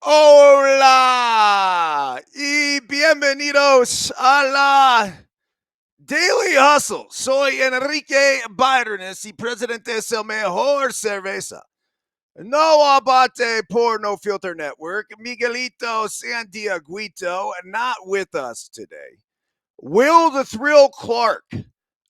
Hola y bienvenidos a la Daily Hustle. Soy Enrique Byrnes y presidente es el mejor cerveza. No abate por No Filter Network. Miguelito Santiaguito not with us today. Will the Thrill Clark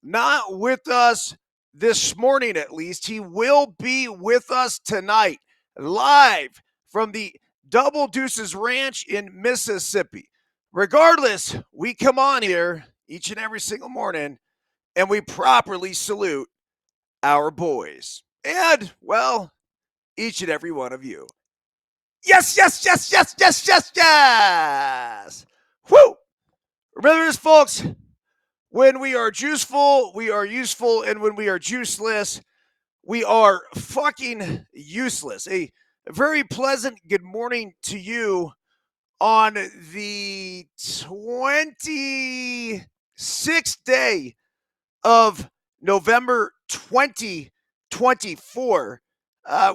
not with us this morning at least. He will be with us tonight live from the Double Deuces Ranch in Mississippi. Regardless, we come on here each and every single morning and we properly salute our boys. And, well, each and every one of you. Yes, yes, yes, yes, yes, yes, yes. Woo! Remember this, folks. When we are juiceful, we are useful. And when we are juiceless, we are fucking useless. A very pleasant good morning to you on the 26th day of November 2024.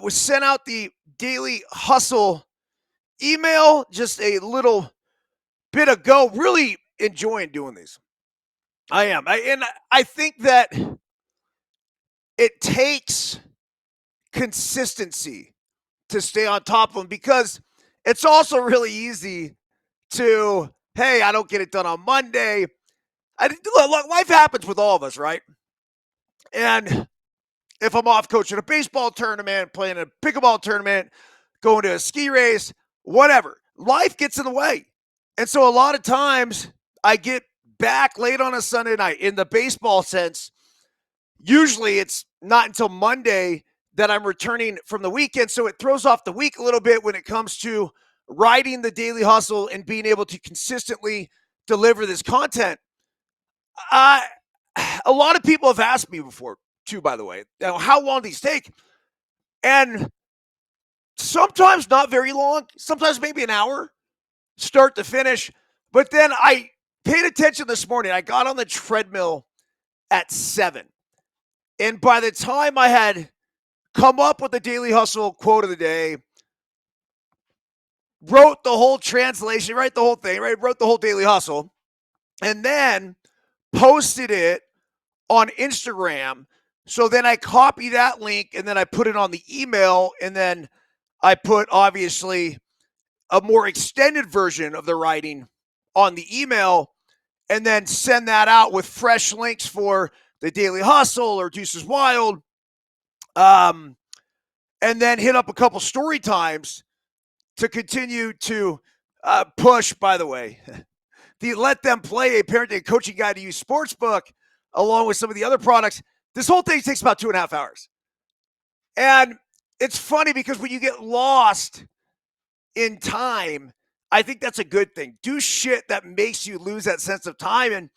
Was sent out the Daily Hustle email just a little bit ago. Really enjoying doing these. I am. I think that it takes consistency to stay on top of them because it's also really easy to, hey, I don't get it done on Monday. Look, life happens with all of us, right? And if I'm off coaching a baseball tournament, playing a pickleball tournament, going to a ski race, whatever, life gets in the way. And so a lot of times I get back late on a Sunday night in the baseball sense. Usually it's not until Monday that I'm returning from the weekend. So it throws off the week a little bit when it comes to writing the Daily Hustle and being able to consistently deliver this content. A lot of people have asked me before, too, by the way, how long these take. And sometimes not very long, sometimes maybe an hour, start to finish. But then I paid attention this morning. I got on the treadmill at 7. And by the time I had come up with the Daily Hustle quote of the day, wrote the whole translation, write the whole thing, right? Wrote the whole Daily Hustle, and then posted it on Instagram. So then I copy that link and then I put it on the email, and then I put obviously a more extended version of the writing on the email, and then send that out with fresh links for the Daily Hustle or Deuces Wild. And then hit up a couple story times to continue to push, by the way, the Let Them Play, a parenting and coaching guide to use sportsbook, along with some of the other products. This whole thing takes about 2.5 hours. And it's funny because when you get lost in time, I think that's a good thing. Do shit that makes you lose that sense of time. And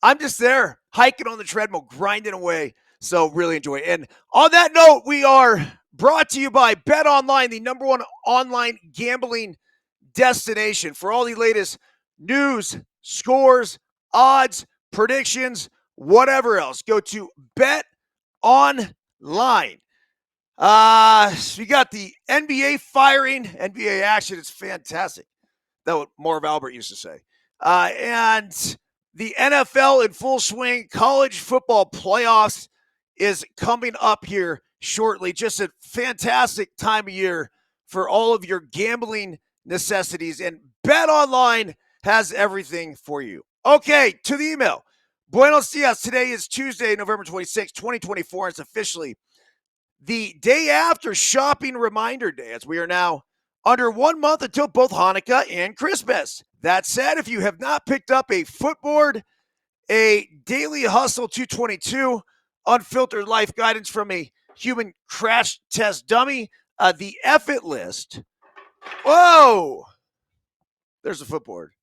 I'm just there, hiking on the treadmill, grinding away. So really enjoy it. And on that note, we are brought to you by Bet Online, the number one online gambling destination for all the latest news, scores, odds, predictions, whatever else. Go to Bet Online. So you got the NBA firing, NBA action. It's fantastic. That's what Marv Albert used to say. And the NFL in full swing. College football playoffs is coming up here shortly. Just a fantastic time of year for all of your gambling necessities. And Bet Online has everything for you. Okay, to the email. Buenos dias. Today is Tuesday, November 26, 2024. It's officially the day after Shopping Reminder Day, as we are now under 1 month until both Hanukkah and Christmas. That said, if you have not picked up a footboard, a Daily Hustle 222 unfiltered life guidance from a human crash test dummy, the F It list. Whoa! There's a footboard.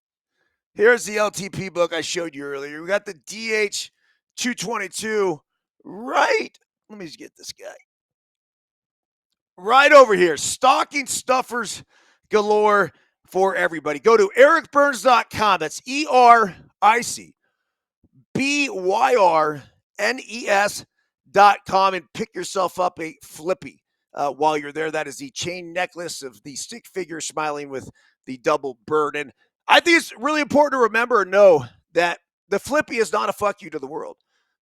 Here's the LTP book I showed you earlier. We got the DH 222 right. Let me just get this guy. Right over here. Stocking stuffers galore for everybody. Go to ericbyrnes.com. That's ERICBYRNES.com and pick yourself up a flippy. while you're there. That is the chain necklace of the stick figure smiling with the double bird. And I think it's really important to remember and know that the flippy is not a fuck you to the world.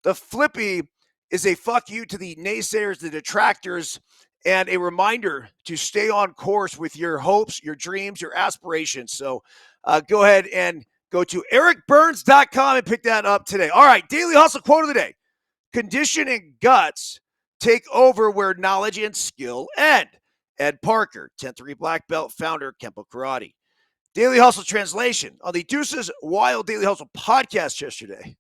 The flippy is a fuck you to the naysayers, the detractors, and a reminder to stay on course with your hopes, your dreams, your aspirations. So go ahead and go to ericbyrnes.com and pick that up today. All right, Daily Hustle quote of the day. Condition and guts take over where knowledge and skill end. Ed Parker, 10th degree black belt, founder, Kempo Karate. Daily Hustle translation. On the Deuces Wild Daily Hustle podcast yesterday,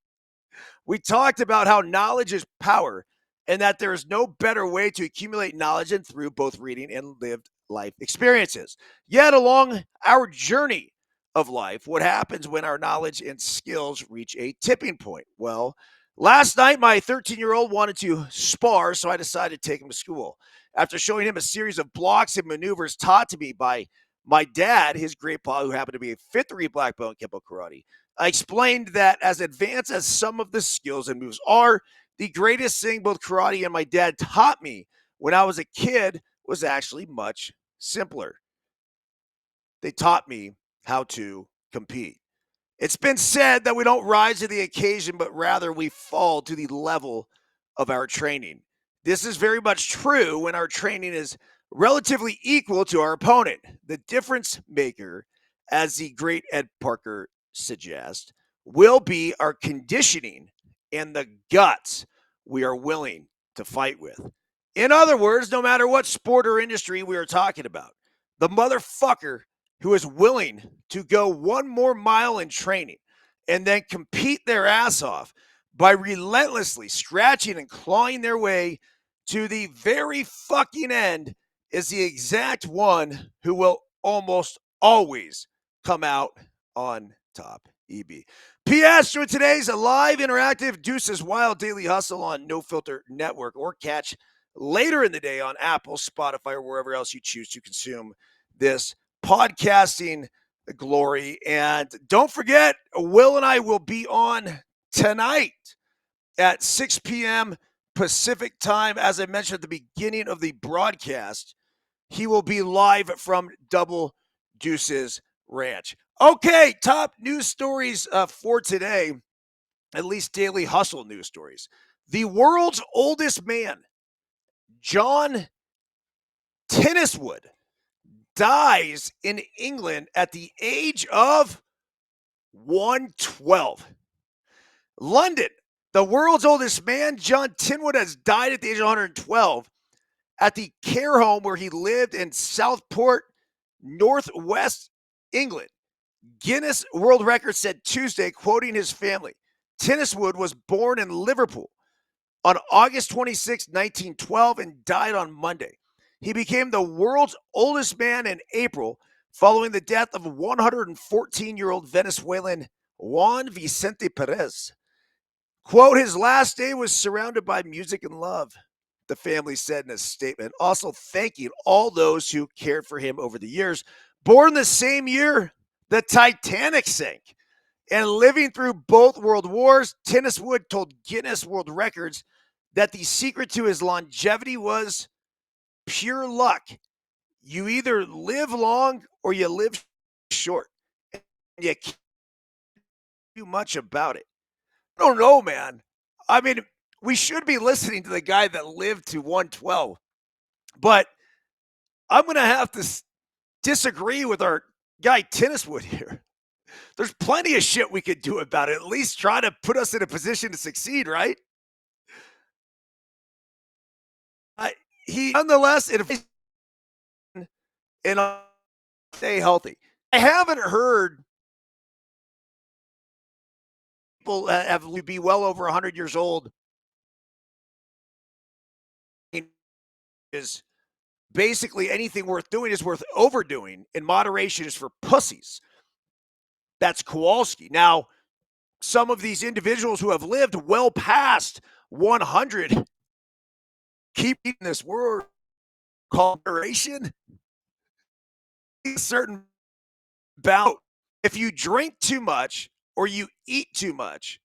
we talked about how knowledge is power and that there is no better way to accumulate knowledge than through both reading and lived life experiences. Yet along our journey of life, what happens when our knowledge and skills reach a tipping point? Well, last night, my 13-year-old wanted to spar, so I decided to take him to school. After showing him a series of blocks and maneuvers taught to me by my dad, his grandpa, who happened to be a fifth degree black belt in Kempo Karate, I explained that as advanced as some of the skills and moves are, the greatest thing both karate and my dad taught me when I was a kid was actually much simpler. They taught me how to compete. It's been said that we don't rise to the occasion, but rather we fall to the level of our training. This is very much true when our training is relatively equal to our opponent. The difference maker, as the great Ed Parker suggests, will be our conditioning and the guts we are willing to fight with. In other words, no matter what sport or industry we are talking about, the motherfucker who is willing to go one more mile in training and then compete their ass off by relentlessly scratching and clawing their way to the very fucking end is the exact one who will almost always come out on top. EB. P.S. Join today's live interactive Deuces Wild Daily Hustle on No Filter Network, or catch later in the day on Apple, Spotify, or wherever else you choose to consume this podcasting glory. And don't forget, Will and I will be on tonight at 6 p.m. Pacific time. As I mentioned at the beginning of the broadcast, he will be live from Double Deuces Ranch. Okay, top news stories for today, at least Daily Hustle news stories. The world's oldest man, John Tenniswood, dies in England at the age of 112. London, the world's oldest man, John Tenwood, has died at the age of 112 at the care home where he lived in Southport, Northwest England. Guinness World Records said Tuesday, quoting his family, Tenniswood was born in Liverpool on August 26, 1912, and died on Monday. He became the world's oldest man in April following the death of 114-year-old Venezuelan Juan Vicente Perez. Quote, his last day was surrounded by music and love, the family said in a statement, also thanking all those who cared for him over the years. Born the same year the Titanic sank and living through both world wars, Tenniswood told Guinness World Records that the secret to his longevity was pure luck. You either live long or you live short. And you can't do much about it. I don't know, man. I mean, we should be listening to the guy that lived to 112, but I'm going to have to disagree with our guy Tenniswood here. There's plenty of shit we could do about it. At least try to put us in a position to succeed, right? He nonetheless, and stay healthy. I haven't heard people have be well over 100 years old is basically anything worth doing is worth overdoing, and moderation is for pussies. That's Kowalski. Now, some of these individuals who have lived well past 100 keep eating this word called moderation. A certain bout. If you drink too much, or you eat too much,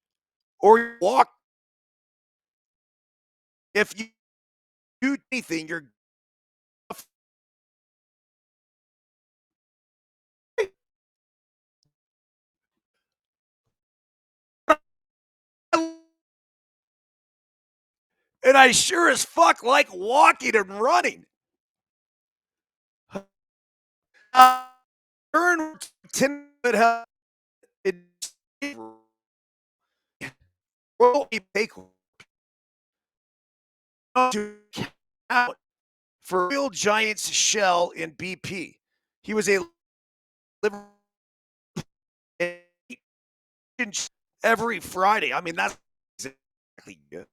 or you walk, if you do anything, you're And I sure as fuck like walking and running. Turn to count for Real Giants Shell in BP. He was a every Friday. I mean, that's exactly good.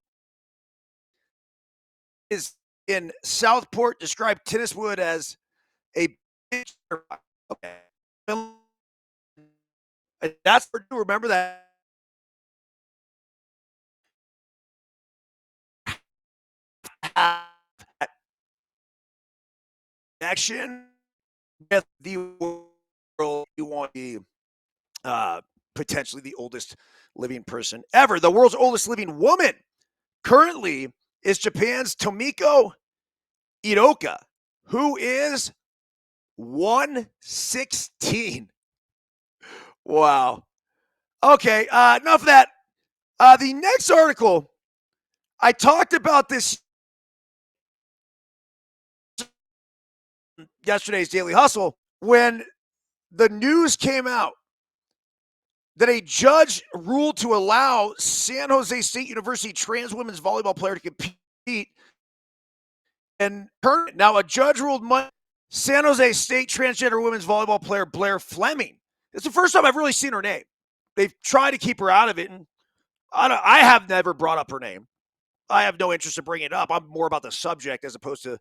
Is in Southport described tennis wood as a bitch. Okay. That's for you. Remember that connection with the world you want to be potentially the oldest living person ever. The world's oldest living woman currently is Japan's Tomiko Itoka, who is 116. Wow. Okay, enough of that. The next article, I talked about this yesterday's Daily Hustle when the news came out that a judge ruled to allow San Jose State University trans women's volleyball player to compete and tournament. Now, a judge ruled San Jose State transgender women's volleyball player Blair Fleming. It's the first time I've really seen her name. They've tried to keep her out of it, and I have never brought up her name. I have no interest in bringing it up. I'm more about the subject as opposed to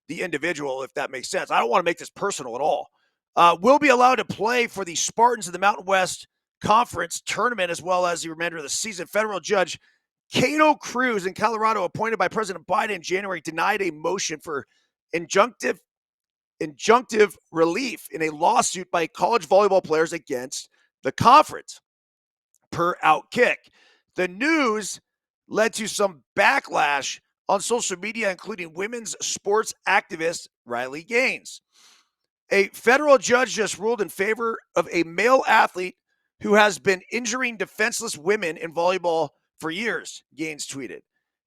the individual, if that makes sense. I don't want to make this personal at all. Will be allowed to play for the Spartans in the Mountain West Conference tournament as well as the remainder of the season. Federal Judge Cato Cruz in Colorado, appointed by President Biden in January, denied a motion for injunctive relief in a lawsuit by college volleyball players against the conference, per Outkick. The news led to some backlash on social media, including women's sports activist Riley Gaines. A federal judge just ruled in favor of a male athlete who has been injuring defenseless women in volleyball for years, Gaines tweeted.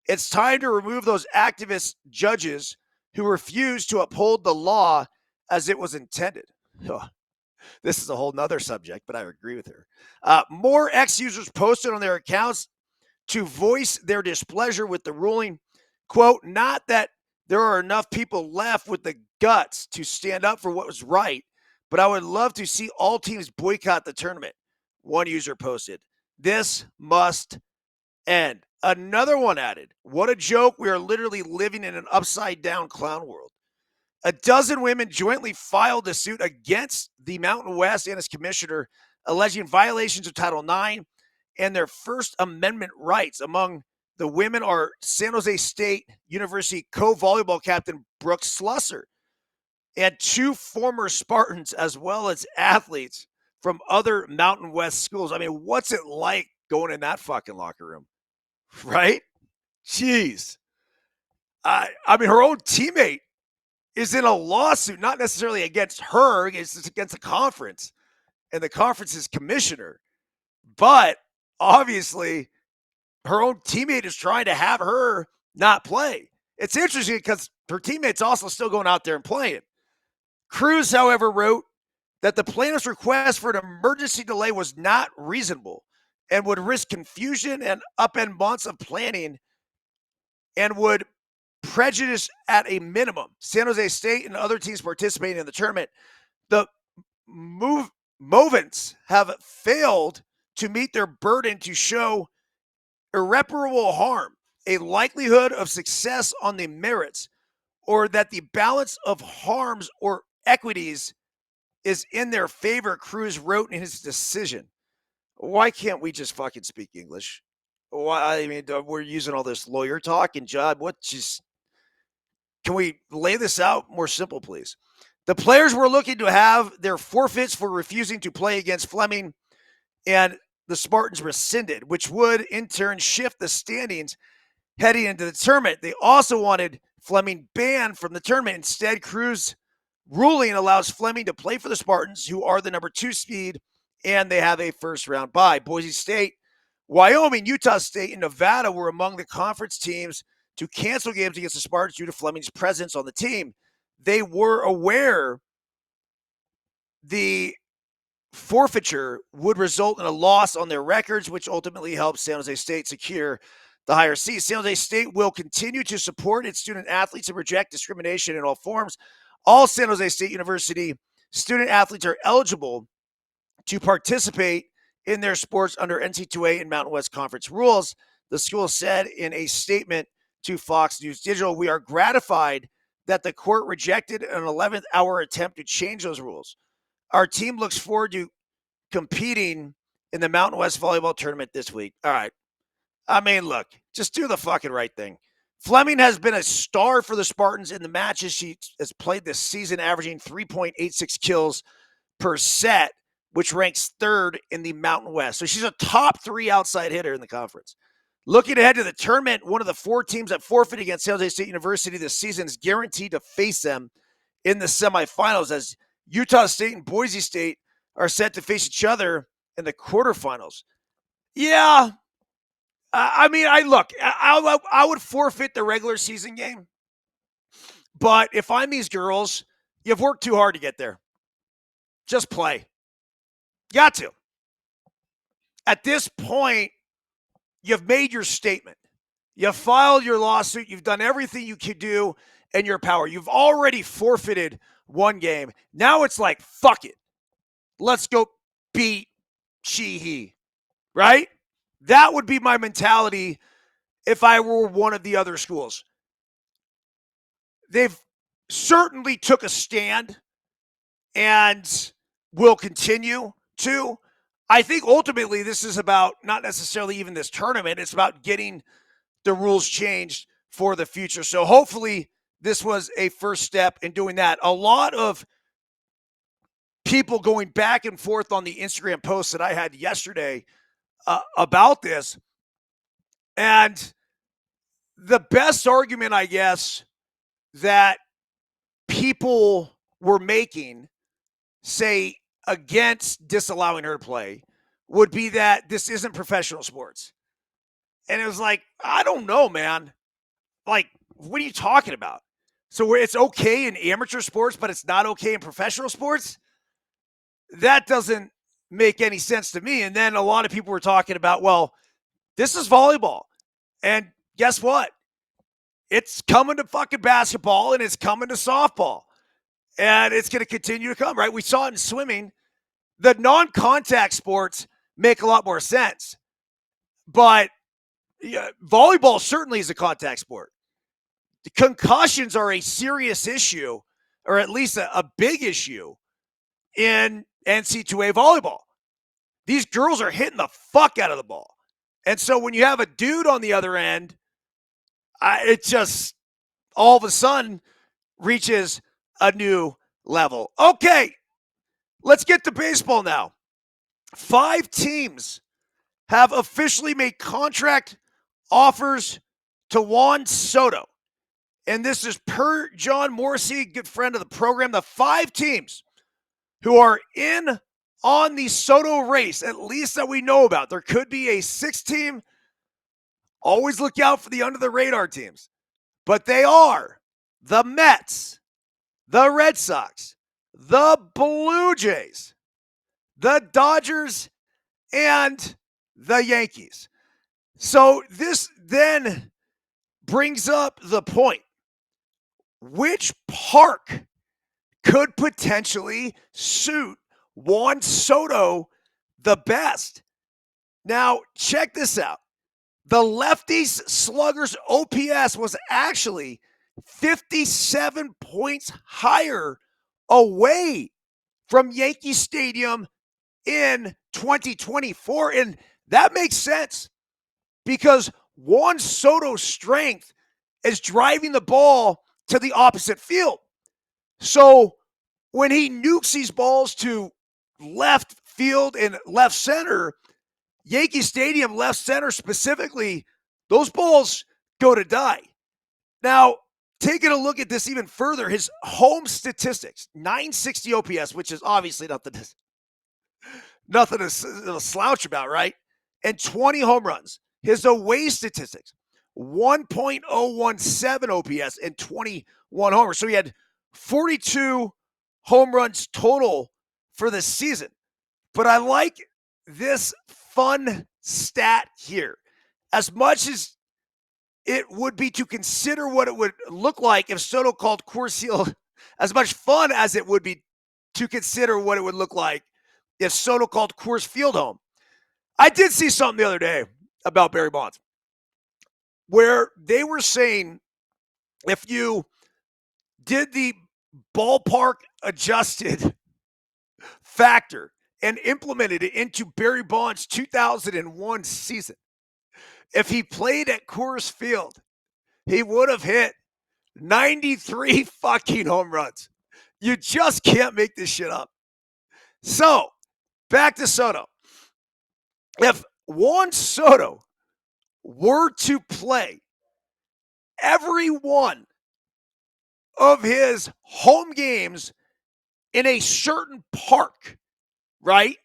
It's time to remove those activist judges who refuse to uphold the law as it was intended. Oh, this is a whole nother subject, but I agree with her. More X users posted on their accounts to voice their displeasure with the ruling. Quote, not that there are enough people left with the guts to stand up for what was right, but I would love to see all teams boycott the tournament. One user posted, this must end. Another one added, what a joke. We are literally living in an upside down clown world. A dozen women jointly filed a suit against the Mountain West and its commissioner, alleging violations of Title IX and their First Amendment rights. Among the women are San Jose State University co-volleyball captain Brooke Slusser and two former Spartans, as well as athletes from other Mountain West schools. I mean, what's it like going in that fucking locker room? Right? Jeez. I mean, her own teammate is in a lawsuit, not necessarily against her, it's against the conference and the conference's commissioner. But obviously, her own teammate is trying to have her not play. It's interesting because her teammate's also still going out there and playing. Cruz, however, wrote that the plaintiff's request for an emergency delay was not reasonable and would risk confusion and upend months of planning and would prejudice at a minimum San Jose State and other teams participating in the tournament. The movants have failed to meet their burden to show irreparable harm, a likelihood of success on the merits, or that the balance of harms or equities is in their favor, Cruz wrote in his decision. Why can't we just fucking speak English? Why? I mean, we're using all this lawyer talk and job. What just can we lay this out more simple, please? The players were looking to have their forfeits for refusing to play against Fleming and the Spartans rescinded, which would in turn shift the standings heading into the tournament. They also wanted Fleming banned from the tournament. Instead, Cruz ruling allows Fleming to play for the Spartans, who are the number 2 seed, and they have a first round bye. Boise State, Wyoming, Utah State, and Nevada were among the conference teams to cancel games against the Spartans due to Fleming's presence on the team. They were aware the forfeiture would result in a loss on their records, which ultimately helps San Jose State secure the higher seed. San Jose State will continue to support its student athletes and reject discrimination in all forms. All San Jose State University student athletes are eligible to participate in their sports under NC2A and Mountain West Conference rules. The school said in a statement to Fox News Digital, "We are gratified that the court rejected an 11th hour attempt to change those rules. Our team looks forward to competing in the Mountain West Volleyball Tournament this week." All right. I mean, look, just do the fucking right thing. Fleming has been a star for the Spartans in the matches she has played this season, averaging 3.86 kills per set, which ranks third in the Mountain West. So she's a top 3 outside hitter in the conference. Looking ahead to the tournament, one of the 4 teams that forfeit against San Jose State University this season is guaranteed to face them in the semifinals, as Utah State and Boise State are set to face each other in the quarterfinals. Yeah, I mean, I would forfeit the regular season game, but if I'm these girls, you've worked too hard to get there. Just play. Got to. At this point, you've made your statement. You've filed your lawsuit. You've done everything you could do in your power. You've already forfeited one game. Now it's like, fuck it. Let's go beat he, right? That would be my mentality if I were one of the other schools. They've certainly took a stand and will continue to. I think ultimately this is about not necessarily even this tournament. It's about getting the rules changed for the future. So hopefully this was a first step in doing that. A lot of people going back and forth on the Instagram post that I had yesterday about this. And the best argument, I guess, that people were making, say, against disallowing her to play would be that this isn't professional sports. And it was like, I don't know, man. Like, what are you talking about? So where it's okay in amateur sports, but it's not okay in professional sports? That doesn't make any sense to me. And then a lot of people were talking about, well, this is volleyball. And guess what? It's coming to fucking basketball and it's coming to softball. And it's going to continue to come, right? We saw it in swimming. The non-contact sports make a lot more sense. But volleyball certainly is a contact sport. The concussions are a serious issue, or at least a big issue in NC2A volleyball. These girls are hitting the fuck out of the ball. And so when you have a dude on the other end, it just all of a sudden reaches a new level. Okay, let's get to baseball now. 5 teams have officially made contract offers to Juan Soto. And this is per John Morrissey, good friend of the program. The 5 teams who are in on the Soto race, at least that we know about. There could be a 6th team. Always look out for the under-the-radar teams. But they are the Mets, the Red Sox, the Blue Jays, the Dodgers, and the Yankees. So this then brings up the point. Which park could potentially suit Juan Soto the best? Now, check this out. The lefties sluggers OPS was actually 57 points higher away from Yankee Stadium in 2024. And that makes sense because Juan Soto's strength is driving the ball to the opposite field. So when he nukes these balls to left field and left center, Yankee Stadium, left center specifically, those balls go to die. Now, taking a look at this even further, his home statistics, 960 OPS, which is obviously nothing to slouch about, right? And 20 home runs. His away statistics, 1.017 OPS, and 21 homers. So he had 42 home runs total for the season. But I like this fun stat here. As much as it would be to consider what it would look like if Soto called Coors Field, as much fun as it would be to consider what it would look like if Soto called Coors Field home. I did see something the other day about Barry Bonds where they were saying if you did the ballpark adjusted factor and implemented it into Barry Bonds' 2001 season, if he played at Coors Field, he would have hit 93 fucking home runs. You just can't make this shit up. So, back to Soto. If Juan Soto were to play every one of his home games in a certain park, right?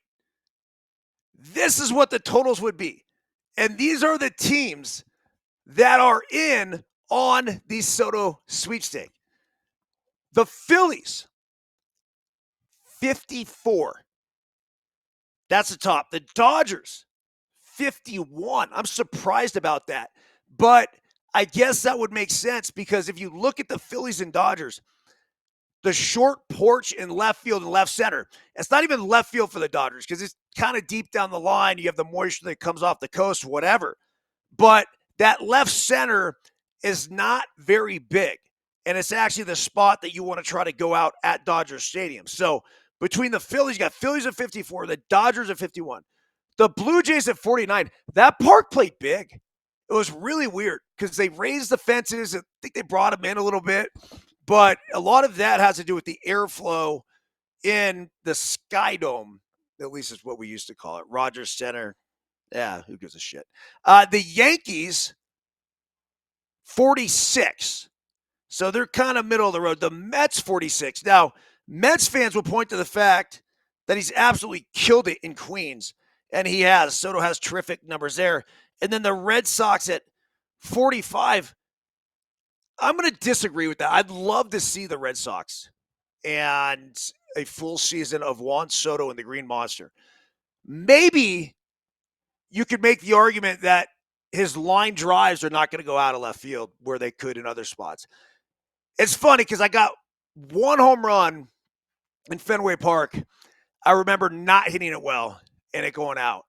This is what the totals would be. And these are the teams that are in on the Soto sweepstake. The Phillies, 54. That's the top. The Dodgers, 51. I'm surprised about that. But I guess that would make sense because if you look at the Phillies and Dodgers, the short porch in left field and left center, it's not even left field for the Dodgers because it's kind of deep down the line. You have the moisture that comes off the coast, whatever. But that left center is not very big. And it's actually the spot that you want to try to go out at Dodger Stadium. So between the Phillies, you got Phillies at 54, the Dodgers at 51, the Blue Jays at 49. That park played big. It was really weird because they raised the fences. I think they brought them in a little bit. But a lot of that has to do with the airflow in the Sky Dome, at least is what we used to call it. Rogers Center. Yeah, who gives a shit? The Yankees, 46. So they're kind of middle of the road. The Mets, 46. Now, Mets fans will point to the fact that he's absolutely killed it in Queens. And he has. Soto has terrific numbers there. And then the Red Sox at 45. I'm going to disagree with that. I'd love to see the Red Sox and a full season of Juan Soto and the Green Monster. Maybe you could make the argument that his line drives are not going to go out of left field where they could in other spots. It's funny because I got one home run in Fenway Park. I remember not hitting it well and it going out.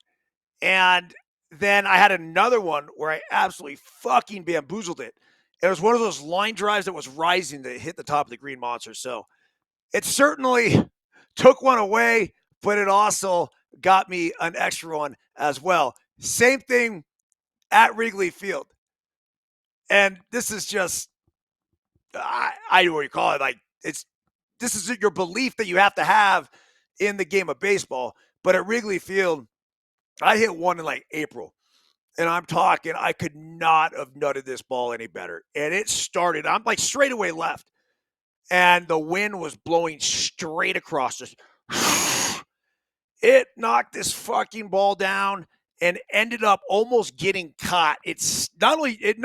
And then I had another one where I absolutely fucking bamboozled it. It was one of those line drives that was rising that hit the top of the Green Monster. So it certainly took one away, but it also got me an extra one as well. Same thing at Wrigley Field. And this is just, I know what you call it. Like, this is your belief that you have to have in the game of baseball. But at Wrigley Field, I hit one in like April. And I'm talking, I could not have nutted this ball any better. And it started, I'm like straight away left. And the wind was blowing straight across us. It knocked this fucking ball down and ended up almost getting caught. It's not only, it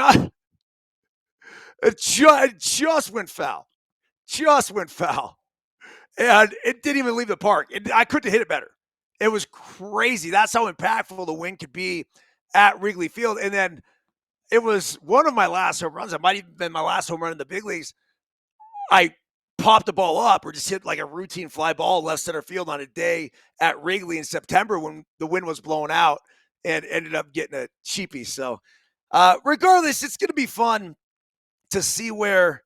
just went foul. Just went foul. And it didn't even leave the park. I couldn't hit it better. It was crazy. That's how impactful the wind could be at Wrigley Field. And then it was one of my last home runs. It might have been my last home run in the big leagues. I popped the ball up or just hit like a routine fly ball left center field on a day at Wrigley in September when the wind was blowing out and ended up getting a cheapie. So regardless, it's going to be fun to see where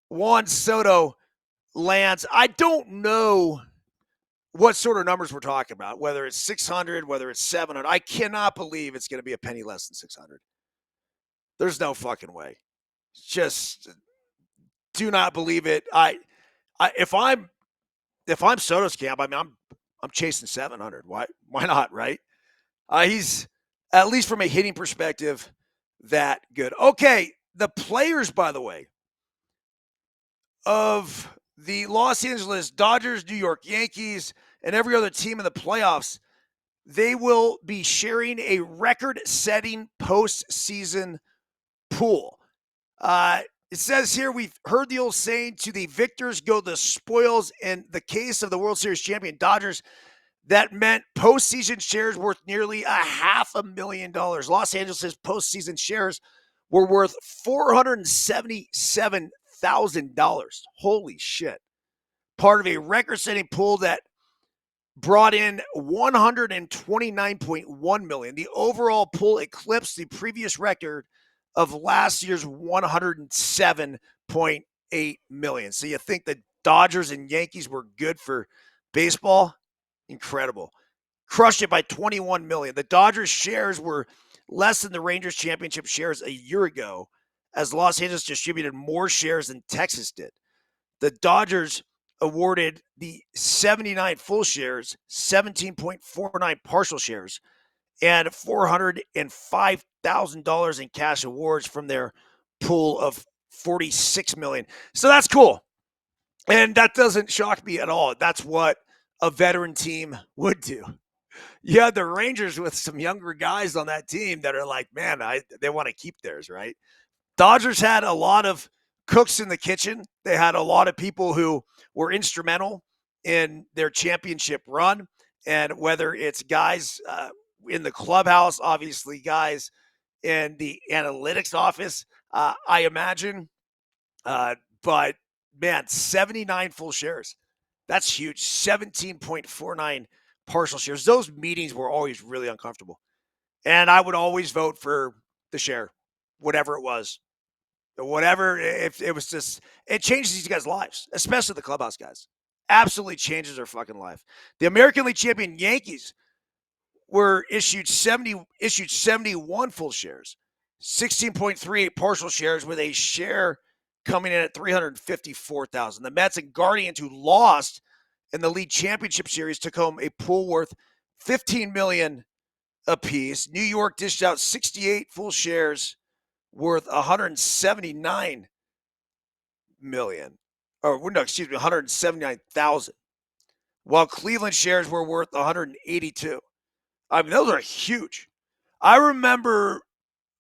Juan Soto lands. I don't know what sort of numbers we're talking about, whether it's 600, whether it's 700. I cannot believe it's going to be a penny less than 600. There's no fucking way. Just do not believe it. If I'm Soto's camp, I mean, I'm chasing 700. Why not, right? He's, at least from a hitting perspective, that good. Okay, the players, by the way, of the Los Angeles Dodgers, New York Yankees, and every other team in the playoffs, they will be sharing a record-setting postseason pool. Uh, it says here, we've heard the old saying, to the victors go the spoils. In the case of the World Series champion Dodgers, that meant postseason shares worth nearly $500,000. Los Angeles' postseason shares were worth $477,000. Holy shit. Part of a record-setting pool that brought in 129.1 million. The overall pool eclipsed the previous record of last year's 107.8 million. So you think the Dodgers and Yankees were good for baseball? Incredible. Crushed it by 21 million. The Dodgers shares were less than the Rangers championship shares a year ago, as Los Angeles distributed more shares than Texas did. The Dodgers awarded the 79 full shares, 17.49 partial shares, and $405,000 in cash awards from their pool of 46 million. So that's cool. And that doesn't shock me at all. That's what a veteran team would do. You had the Rangers with some younger guys on that team that are like, man, they want to keep theirs, right? Dodgers had a lot of cooks in the kitchen. They had a lot of people who were instrumental in their championship run. And whether it's guys in the clubhouse, obviously guys in the analytics office, I imagine. But man, 79 full shares. That's huge. 17.49 partial shares. Those meetings were always really uncomfortable. And I would always vote for the share, whatever it was. Whatever, if it was just, it changes these guys' lives, especially the clubhouse guys. Absolutely changes their fucking life. The American League champion Yankees were issued 71 full shares, 16.38 partial shares, with a share coming in at 354,000. The Mets and Guardians, who lost in the league championship series, took home a pool worth 15 million apiece. New York dished out 68 full shares worth 179 million, or no, excuse me, 179,000, while Cleveland shares were worth 182. I mean, those are huge. I remember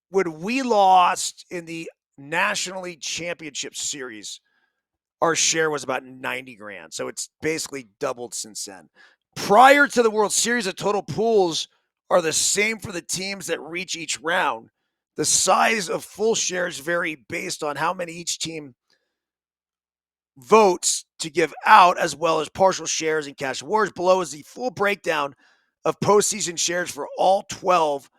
when we lost in the National League Championship Series, our share was about 90 grand. So it's basically doubled since then. Prior to the World Series, the total pools are the same for the teams that reach each round. The size of full shares vary based on how many each team votes to give out, as well as partial shares and cash awards. Below is the full breakdown of postseason shares for all 12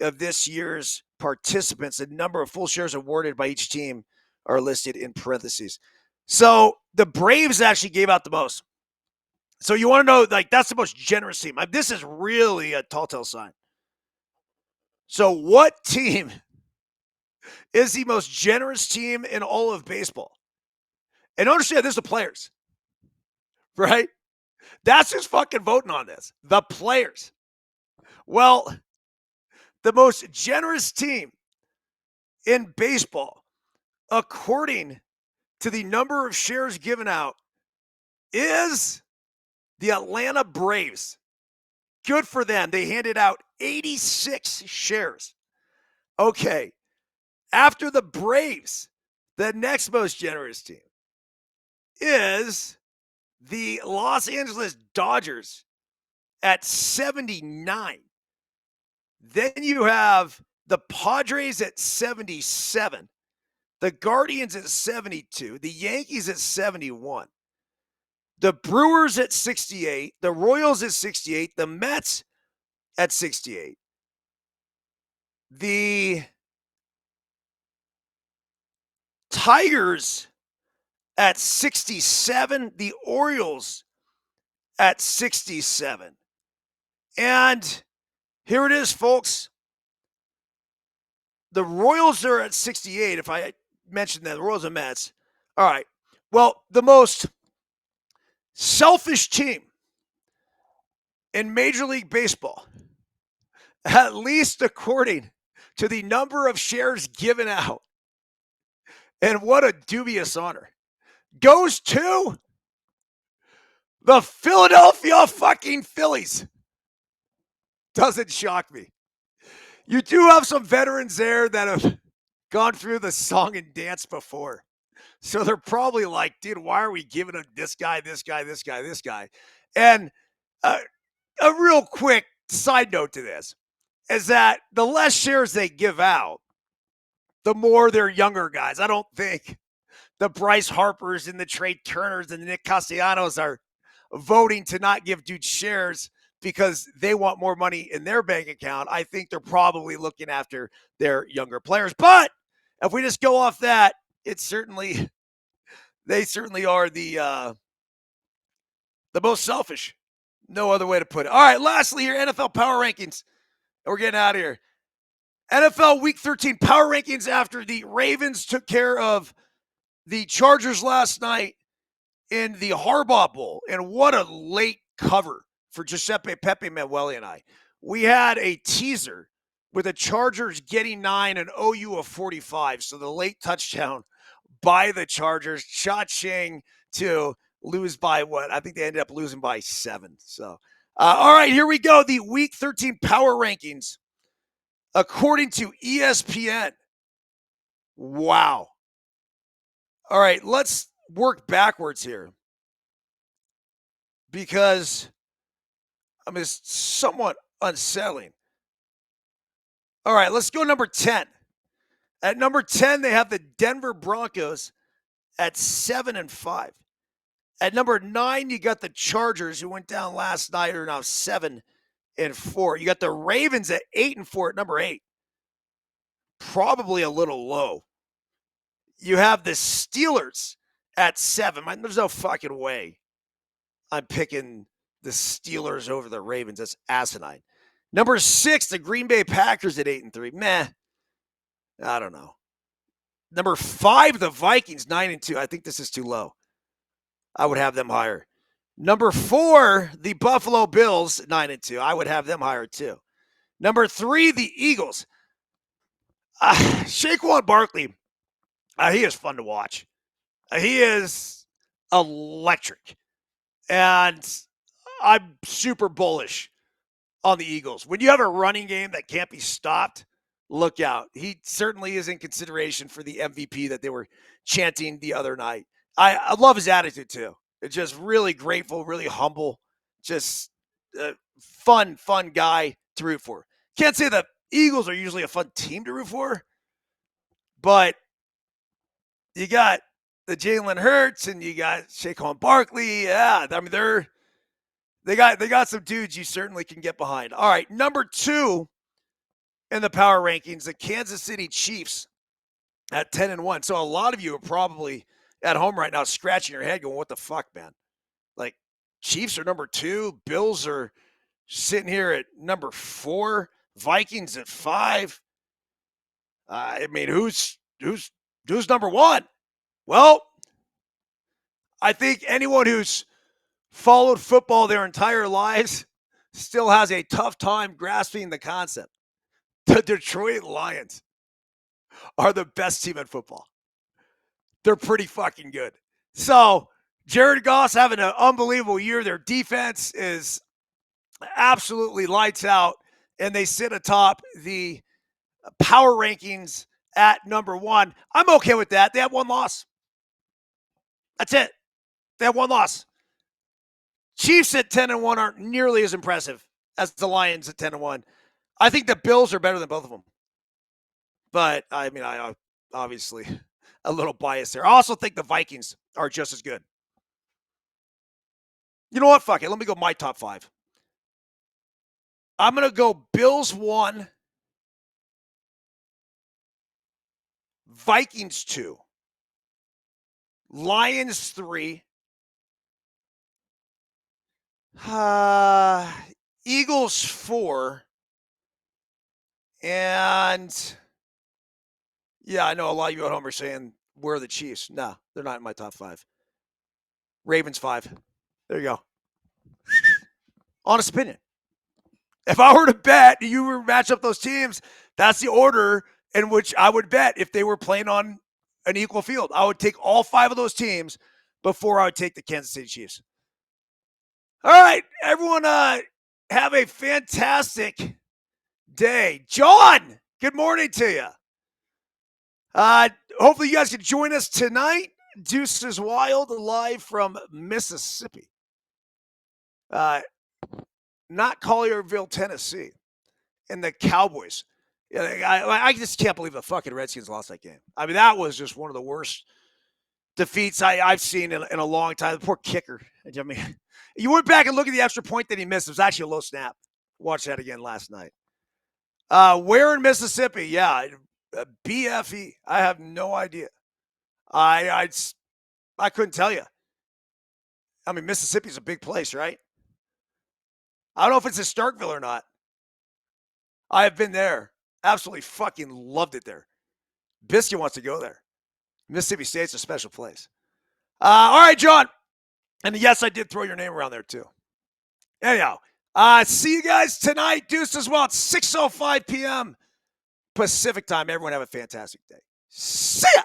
of this year's participants. The number of full shares awarded by each team are listed in parentheses. So the Braves actually gave out the most. So you want to know, like, that's the most generous team. This is really a telltale sign. So what team is the most generous team in all of baseball? And understand, this is the players, right? That's who's fucking voting on this. The players. Well, the most generous team in baseball, according to the number of shares given out, is the Atlanta Braves. Good for them. They handed out 86 shares. Okay. After the Braves, the next most generous team is the Los Angeles Dodgers at 79. Then you have the Padres at 77, the Guardians at 72, the Yankees at 71, the Brewers at 68, the Royals at 68, the Mets at 68, the Tigers at 67, the Orioles at 67. And here it is, folks. The Royals are at 68, if I mentioned that, the Royals and Mets. All right. Well, the most selfish team in Major League Baseball, at least according to the number of shares given out, and what a dubious honor, goes to the Philadelphia fucking Phillies. Doesn't shock me. You do have some veterans there that have gone through the song and dance before. So they're probably like, dude, why are we giving him this guy, this guy, this guy, this guy? And uh, a real quick side note to this is that the less shares they give out, the more they're younger guys. I don't think the Bryce Harpers and the Trey Turners and the Nick Castellanos are voting to not give dudes shares because they want more money in their bank account. I think they're probably looking after their younger players. But if we just go off that, it's certainly they certainly are the most selfish. No other way to put it. All right, lastly here, NFL power rankings. We're getting out of here. NFL Week 13 power rankings after the Ravens took care of the Chargers last night in the Harbaugh Bowl. And what a late cover for Giuseppe Pepe Manueli and I. We had a teaser with the Chargers getting 9 and OU of 45. So the late touchdown by the Chargers, cha-ching to lose by what? I think they ended up losing by 7. So, all right, here we go. The Week 13 power rankings according to ESPN. Wow. All right, let's work backwards here because it's somewhat unsettling. All right, let's go number 10. At number 10, they have the Denver Broncos at 7 and 5. At number 9, you got the Chargers, who went down last night, are now 7 and 4. You got the Ravens at 8 and 4 at number 8. Probably a little low. You have the Steelers at 7. There's no fucking way I'm picking the Steelers over the Ravens. That's asinine. Number 6, the Green Bay Packers at 8 and 3. Meh. I don't know. Number 5, the Vikings, 9 and 2. I think this is too low. I would have them higher. Number 4, the Buffalo Bills, 9 and 2. I would have them higher too. Number 3, the Eagles. Saquon Barkley, he is fun to watch. He is electric. And I'm super bullish on the Eagles. When you have a running game that can't be stopped, look out. He certainly is in consideration for the MVP that they were chanting the other night. I love his attitude too. It's just really grateful, really humble, just a fun guy to root for. Can't say the Eagles are usually a fun team to root for, but you got the Jalen Hurts and you got Saquon Barkley. Yeah, I mean they got some dudes you certainly can get behind. All right, number 2 in the power rankings, the Kansas City Chiefs at 10 and 1. So a lot of you are probably at home right now scratching your head going, what the fuck, man? Like, Chiefs are number 2. Bills are sitting here at number 4. Vikings at 5. I mean, who's number 1? Well, I think anyone who's followed football their entire lives still has a tough time grasping the concept. The Detroit Lions are the best team in football. They're pretty fucking good. So Jared Goff's having an unbelievable year. Their defense is absolutely lights out, and they sit atop the power rankings at number 1. I'm okay with that. They have 1 loss. That's it. They have 1 loss. Chiefs at 10 and 1 aren't nearly as impressive as the Lions at 10 and 1. I think the Bills are better than both of them. But I mean, I obviously a little biased there. I also think the Vikings are just as good. You know what? Fuck it. Let me go my top 5. I'm going to go Bills 1, Vikings 2, Lions 3, Eagles 4, and yeah, I know a lot of you at home are saying, where are the Chiefs? No, they're not in my top 5. Ravens 5. There you go. Honest opinion. If I were to bet, you were match up those teams, that's the order in which I would bet if they were playing on an equal field. I would take all 5 of those teams before I would take the Kansas City Chiefs. All right, everyone, have a fantastic day. John, good morning to you. Hopefully you guys can join us tonight. Deuces Wild live from Mississippi. Not Collierville, Tennessee. And the Cowboys. Yeah, I just can't believe the fucking Redskins lost that game. I mean, that was just one of the worst defeats I've seen in a long time. The poor kicker. I mean, you went back and look at the extra point that he missed. It was actually a low snap. Watch that again last night. Where in Mississippi? Yeah, BFE. I have no idea. I couldn't tell you. I mean, Mississippi's a big place, right? I don't know if it's in Starkville or not. I have been there. Absolutely fucking loved it there. Biscuit wants to go there. Mississippi State's a special place. All right, John. And yes, I did throw your name around there too. Anyhow, see you guys tonight. Deuces Wild, 6:05 p.m. Pacific time. Everyone have a fantastic day. See ya.